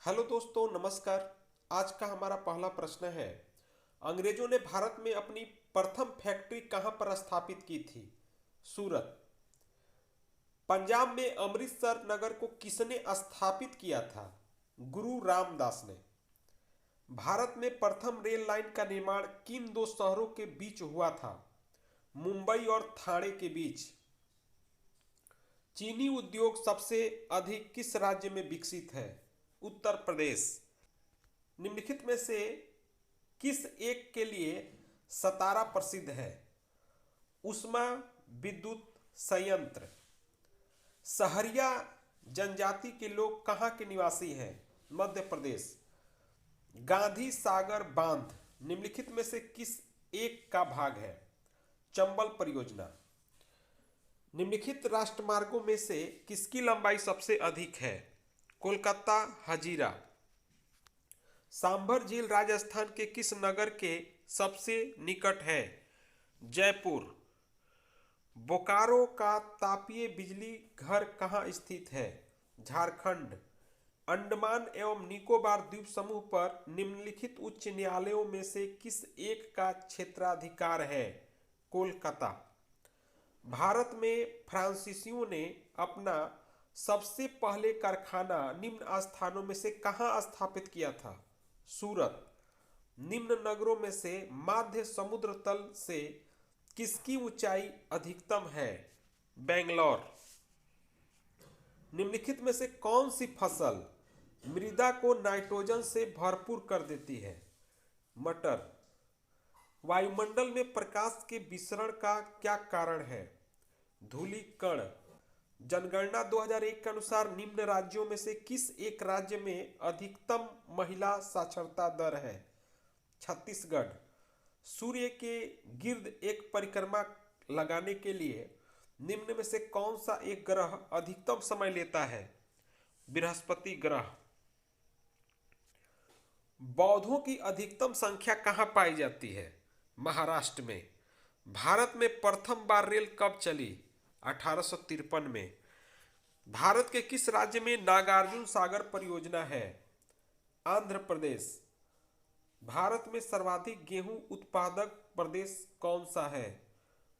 Hello दोस्तों, नमस्कार। आज का हमारा पहला प्रश्न है, अंग्रेजों ने भारत में अपनी प्रथम फैक्ट्री कहां पर स्थापित की थी? सूरत। पंजाब में अमृतसर नगर को किसने स्थापित किया था? गुरु रामदास ने। भारत में प्रथम रेल लाइन का निर्माण किन दो शहरों के बीच हुआ था? मुंबई और ठाणे के बीच। चीनी उद्योग सबसे अधिक किस राज्य में विकसित है? उत्तर प्रदेश। निम्नलिखित में से किस एक के लिए सतारा प्रसिद्ध है? उष्मा विद्युत संयंत्र। सहरिया जनजाति के लोग कहाँ के निवासी हैं? मध्य प्रदेश। गांधी सागर बांध निम्नलिखित में से किस एक का भाग है? चंबल परियोजना। निम्नलिखित राष्ट्रमार्गों में से किसकी लंबाई सबसे अधिक है? कोलकाता हजीरा। सांभर झील राजस्थान के किस नगर के सबसे निकट है? जयपुर। बोकारो का तापीय बिजली घर कहाँ स्थित है? झारखंड। अंडमान एवं निकोबार द्वीप समूह पर निम्नलिखित उच्च न्यायालयों में से किस एक का क्षेत्राधिकार है? कोलकाता। भारत में फ्रांसीसियों ने अपना सबसे पहले कारखाना निम्न स्थानों में से कहाँ स्थापित किया था? सूरत। निम्न नगरों में से माध्य समुद्र तल से किसकी ऊंचाई अधिकतम है? बेंगलोर। निम्नलिखित में से कौन सी फसल मृदा को नाइट्रोजन से भरपूर कर देती है? मटर। वायुमंडल में प्रकाश के विसरण का क्या कारण है? धूलिकण। जनगणना 2001 के अनुसार निम्न राज्यों में से किस एक राज्य में अधिकतम महिला साक्षरता दर है? छत्तीसगढ़। सूर्य के गिर्द एक परिक्रमा लगाने के लिए निम्न में से कौन सा एक ग्रह अधिकतम समय लेता है? बृहस्पति ग्रह। बौद्धों की अधिकतम संख्या कहाँ पाई जाती है? महाराष्ट्र में। भारत में प्रथम बार रेल कब चली? 1853 में। भारत के किस राज्य में नागार्जुन सागर परियोजना है? आंध्र प्रदेश। भारत में सर्वाधिक गेहूं उत्पादक प्रदेश कौन सा है?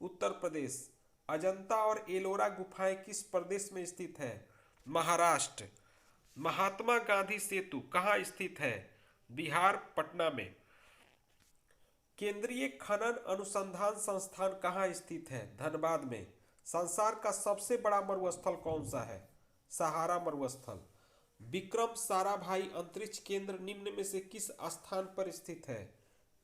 उत्तर प्रदेश। अजंता और एलोरा गुफाएं किस प्रदेश में स्थित है? महाराष्ट्र। महात्मा गांधी सेतु कहाँ स्थित है? बिहार, पटना में। केंद्रीय खनन अनुसंधान संस्थान कहाँ स्थित है? धनबाद में। संसार का सबसे बड़ा मरुस्थल कौन सा है? सहारा मरुस्थल। विक्रम साराभाई अंतरिक्ष केंद्र निम्न में से किस स्थान पर स्थित है?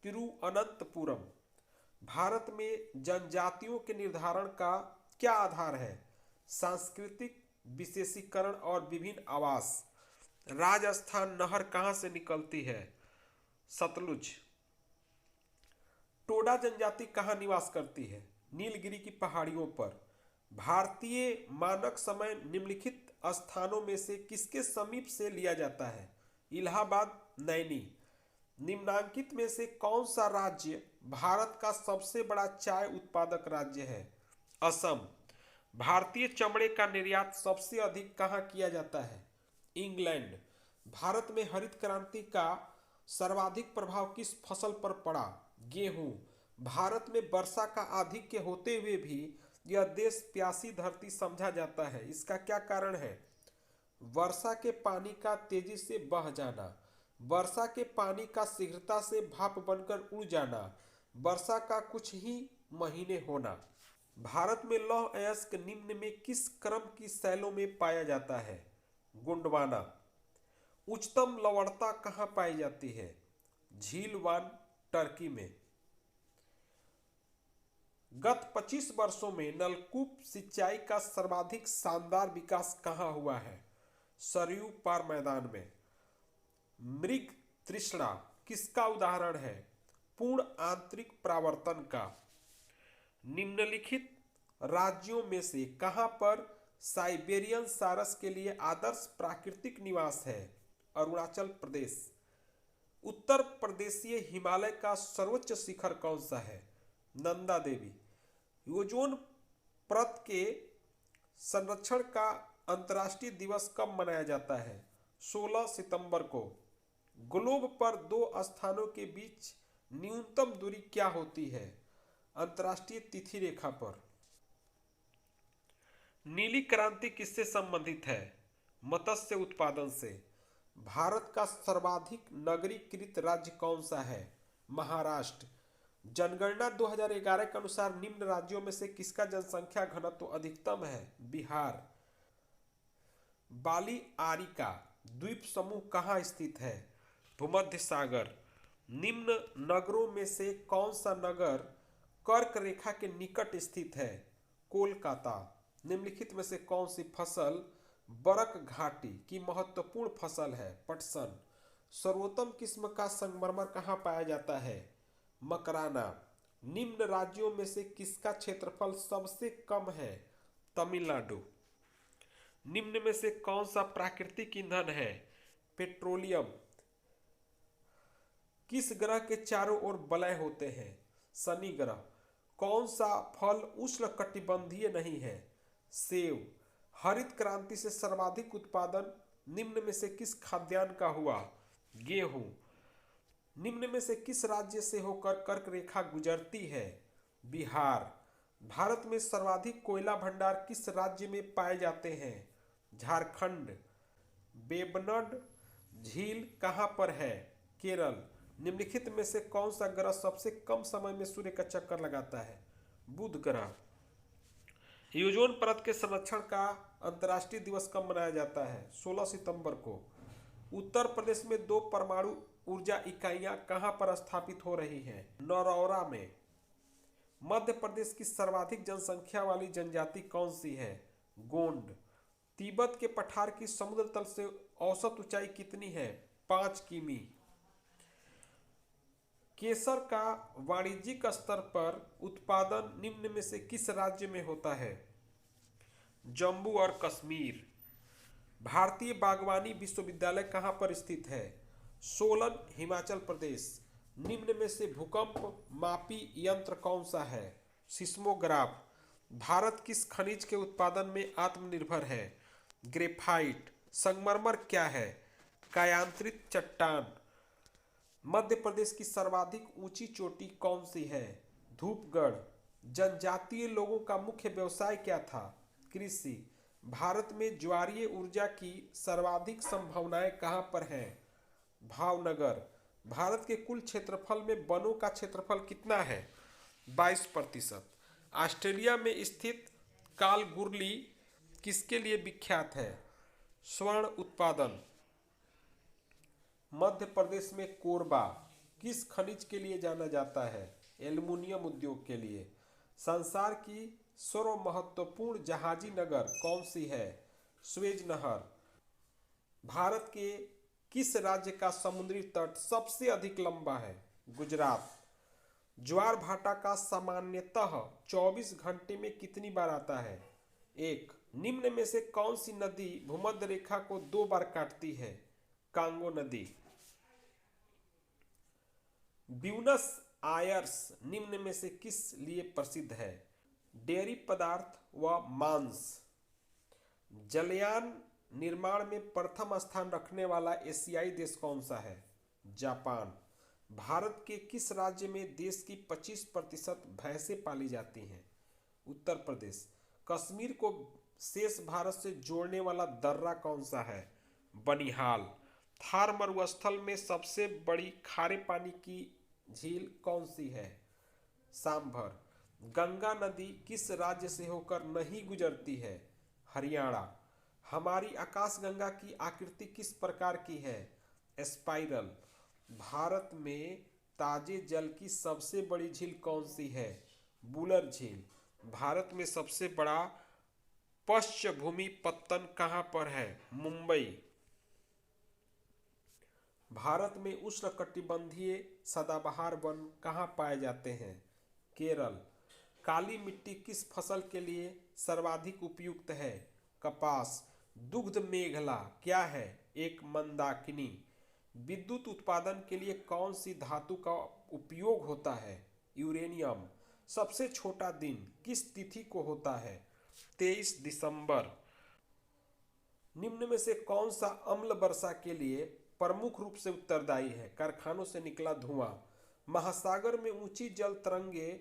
तिरुअनंतपुरम। भारत में जनजातियों के निर्धारण का क्या आधार है? सांस्कृतिक विशेषीकरण और विभिन्न आवास। राजस्थान नहर कहाँ से निकलती है? सतलुज। टोडा जनजाति कहाँ निवास करती है? नीलगिरी की पहाड़ियों पर। भारतीय मानक समय निम्नलिखित स्थानों में से किसके समीप से लिया जाता है? इलाहाबाद, नैनी। निम्नांकित में से कौन सा राज्य भारत का सबसे बड़ा चाय उत्पादक राज्य है? असम। भारतीय चमड़े का निर्यात सबसे अधिक कहाँ किया जाता है? इंग्लैंड। भारत में हरित क्रांति का सर्वाधिक प्रभाव किस फसल पर पड़ा? गेहूं। भारत में वर्षा का आधिक्य होते हुए भी यह देश प्यासी धरती समझा जाता है, इसका क्या कारण है? वर्षा के पानी का तेजी से बह जाना, वर्षा के पानी का शीघ्रता से भाप बनकर उड़ जाना, वर्षा का कुछ ही महीने होना। भारत में लौह अयस्क निम्न में किस क्रम की शैलों में पाया जाता है? गोंडवाना। उच्चतम लवणता कहाँ पाई जाती है? झीलवान, टर्की में। गत 25 वर्षों में नलकूप सिंचाई का सर्वाधिक शानदार विकास कहाँ हुआ है? सरयू पार मैदान में। मृग तृष्णा किसका उदाहरण है? पूर्ण आंतरिक परावर्तन का। निम्नलिखित राज्यों में से कहां पर साइबेरियन सारस के लिए आदर्श प्राकृतिक निवास है? अरुणाचल प्रदेश। उत्तर प्रदेशीय हिमालय का सर्वोच्च शिखर कौन सा है? नंदा देवी। ओजोन परत के संरक्षण का अंतर्राष्ट्रीय दिवस कब मनाया जाता है? 16 सितंबर को। ग्लोब पर दो स्थानों के बीच न्यूनतम दूरी क्या होती है? अंतर्राष्ट्रीय तिथि रेखा पर। नीली क्रांति किससे संबंधित है? मत्स्य उत्पादन से। भारत का सर्वाधिक नगरीकृत राज्य कौन सा है? महाराष्ट्र। जनगणना 2011 के अनुसार निम्न राज्यों में से किसका जनसंख्या घनत्व अधिकतम है? बिहार। बालियारिका द्वीप समूह कहाँ स्थित है? भूमध्य सागर। निम्न नगरों में से कौन सा नगर कर्क रेखा के निकट स्थित है? कोलकाता। निम्नलिखित में से कौन सी फसल बरक घाटी की महत्वपूर्ण फसल है? पटसन। सर्वोत्तम किस्म का संगमरमर कहाँ पाया जाता है? मकराना। निम्न राज्यों में से किसका क्षेत्रफल सबसे कम है? तमिलनाडु। निम्न में से कौन सा प्राकृतिक ईंधन है? पेट्रोलियम। किस ग्रह के चारों ओर वलय होते हैं? शनि ग्रह। कौन सा फल उष्णकटिबंधीय नहीं है? सेब। हरित क्रांति से सर्वाधिक उत्पादन निम्न में से किस खाद्यान्न का हुआ? गेहूं। निम्न में से किस राज्य से होकर कर्क रेखा गुजरती है? बिहार। भारत में सर्वाधिक कोयला भंडार किस राज्य में पाए जाते हैं? झारखंड। वेम्बनाड झील कहाँ पर है? केरल। निम्नलिखित में से कौन सा ग्रह सबसे कम समय में सूर्य का चक्कर लगाता है? बुध ग्रह। ओजोन परत के संरक्षण का अंतर्राष्ट्रीय दिवस कब मनाया जाता है? 16 सितंबर को। उत्तर प्रदेश में 2 परमाणु ऊर्जा इकाइयां कहां पर स्थापित हो रही हैं? नरौरा में। मध्य प्रदेश की सर्वाधिक जनसंख्या वाली जनजाति कौन सी है? गोंड। तिब्बत के पठार की समुद्र तल से औसत ऊंचाई कितनी है? 5 किमी। केसर का वाणिज्यिक स्तर पर उत्पादन निम्न में से किस राज्य में होता है? जम्मू और कश्मीर। भारतीय बागवानी विश्वविद्यालय कहाँ पर स्थित है? सोलन, हिमाचल प्रदेश। निम्न में से भूकंप मापी यंत्र कौन सा है? सिस्मोग्राफ। भारत किस खनिज के उत्पादन में आत्मनिर्भर है? ग्रेफाइट। संगमरमर क्या है? कायांतरित चट्टान। मध्य प्रदेश की सर्वाधिक ऊंची चोटी कौन सी है? धूपगढ़। जनजातीय लोगों का मुख्य व्यवसाय क्या था? कृषि। भारत में ज्वारीय ऊर्जा की सर्वाधिक संभावनाएं कहां पर हैं? भावनगर। भारत के कुल क्षेत्रफल में वनों का क्षेत्रफल कितना है? 22%। ऑस्ट्रेलिया में स्थित कालगुरली किसके लिए विख्यात है? स्वर्ण उत्पादन। मध्य प्रदेश में कोरबा किस खनिज के लिए जाना जाता है? एल्युमिनियम उद्योग के लिए। संसार की सर्व महत्वपूर्ण जहाजी नगर कौन सी है? स्वेज नहर। भारत के किस राज्य का समुद्री तट सबसे अधिक लंबा है? गुजरात। ज्वार भाटा का सामान्यतः 24 घंटे में कितनी बार आता है? 1। निम्न में से कौन सी नदी भूमध्य रेखा को 2 बार काटती है? कांगो नदी। ब्यूनस आयर्स निम्न में से किस लिए प्रसिद्ध है? डेयरी पदार्थ व मांस। जलयान निर्माण में प्रथम स्थान रखने वाला एशियाई देश कौन सा है? जापान। भारत के किस राज्य में देश की 25% भैंसें पाली जाती हैं? उत्तर प्रदेश। कश्मीर को शेष भारत से जोड़ने वाला दर्रा कौन सा है? बनिहाल। थार मरुस्थल में सबसे बड़ी खारे पानी की झील कौन सी है? सांभर। गंगा नदी किस राज्य से होकर नहीं गुजरती है? हरियाणा। हमारी आकाशगंगा की आकृति किस प्रकार की है? स्पाइरल। भारत में ताजे जल की सबसे बड़ी झील कौन सी है? बुलर झील। भारत में सबसे बड़ा पश्चभूमि पत्तन कहाँ पर है? मुंबई। भारत में उष्णकटिबंधीय सदाबहार वन कहाँ पाए जाते हैं? केरल। काली मिट्टी किस फसल के लिए सर्वाधिक उपयुक्त है? कपास। दुग्ध मेखला क्या है? एक मंदाकिनी। विद्युत उत्पादन के लिए कौन सी धातु का उपयोग होता है? यूरेनियम। सबसे छोटा दिन किस तिथि को होता है? 23 दिसंबर। निम्न में से कौन सा अम्ल वर्षा के लिए प्रमुख रूप से उत्तरदायी है? कारखानों से निकला धुआं। महासागर में ऊंची जल तरंगे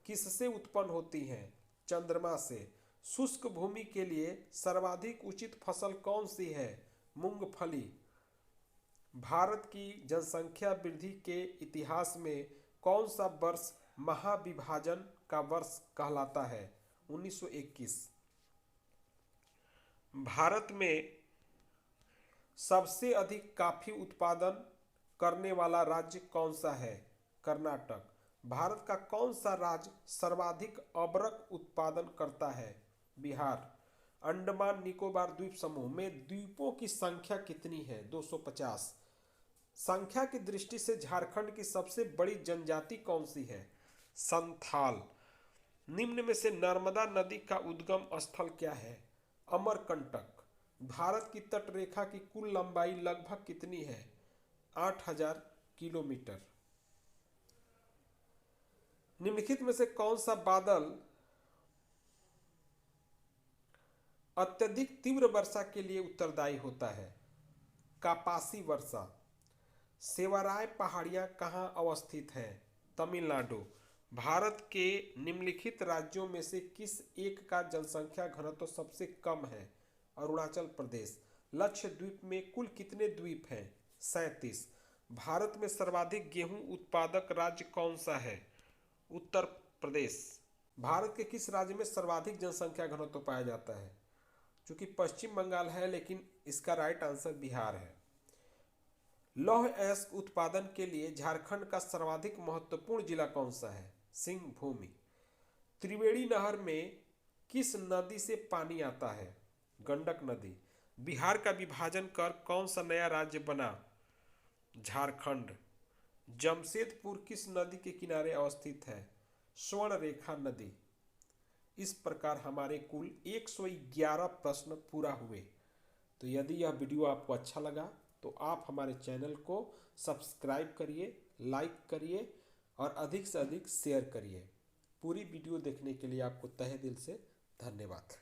किससे उत्पन्न होती हैं? चंद्रमा से। शुष्क भूमि के लिए सर्वाधिक उचित फसल कौन सी है? मूंगफली। भारत की जनसंख्या वृद्धि के इतिहास में कौन सा वर्ष महाविभाजन का वर्ष कहलाता है? 1921। भारत में सबसे अधिक कॉफी उत्पादन करने वाला राज्य कौन सा है? कर्नाटक। भारत का कौन सा राज्य सर्वाधिक अबरक उत्पादन करता है? बिहार। अंडमान निकोबार द्वीप समूह में द्वीपों की संख्या कितनी है? 250। संख्या की दृष्टि से झारखंड की सबसे बड़ी जनजाति कौन सी है? संथाल। निम्न में से नर्मदा नदी का उद्गम स्थल क्या है? अमरकंटक। भारत की तटरेखा की कुल लंबाई लगभग कितनी है? 8000 किलोमीटर। निम्नलिखित में से कौन सा बादल अत्यधिक तीव्र वर्षा के लिए उत्तरदायी होता है? कापासी वर्षा। सेवाराय पहाड़ियाँ कहाँ अवस्थित हैं? तमिलनाडु। भारत के निम्नलिखित राज्यों में से किस एक का जनसंख्या घनत्व सबसे कम है? अरुणाचल प्रदेश। लक्षद्वीप में कुल कितने द्वीप हैं? 37। भारत में सर्वाधिक गेहूं उत्पादक राज्य कौन सा है? उत्तर प्रदेश। भारत के किस राज्य में सर्वाधिक जनसंख्या घनत्व पाया जाता है? चूंकि पश्चिम बंगाल है, लेकिन इसका राइट आंसर बिहार है। लौह अयस्क उत्पादन के लिए झारखंड का सर्वाधिक महत्वपूर्ण जिला कौन सा है? सिंहभूमि। त्रिवेणी नहर में किस नदी से पानी आता है? गंडक नदी। बिहार का विभाजन कर कौन सा नया राज्य बना? झारखंड। जमशेदपुर किस नदी के किनारे अवस्थित है? स्वर्णरेखा नदी। इस प्रकार हमारे कुल 111 प्रश्न पूरा हुए। तो यदि यह वीडियो आपको अच्छा लगा तो आप हमारे चैनल को सब्सक्राइब करिए, लाइक करिए और अधिक से अधिक शेयर करिए। पूरी वीडियो देखने के लिए आपको तहे दिल से धन्यवाद।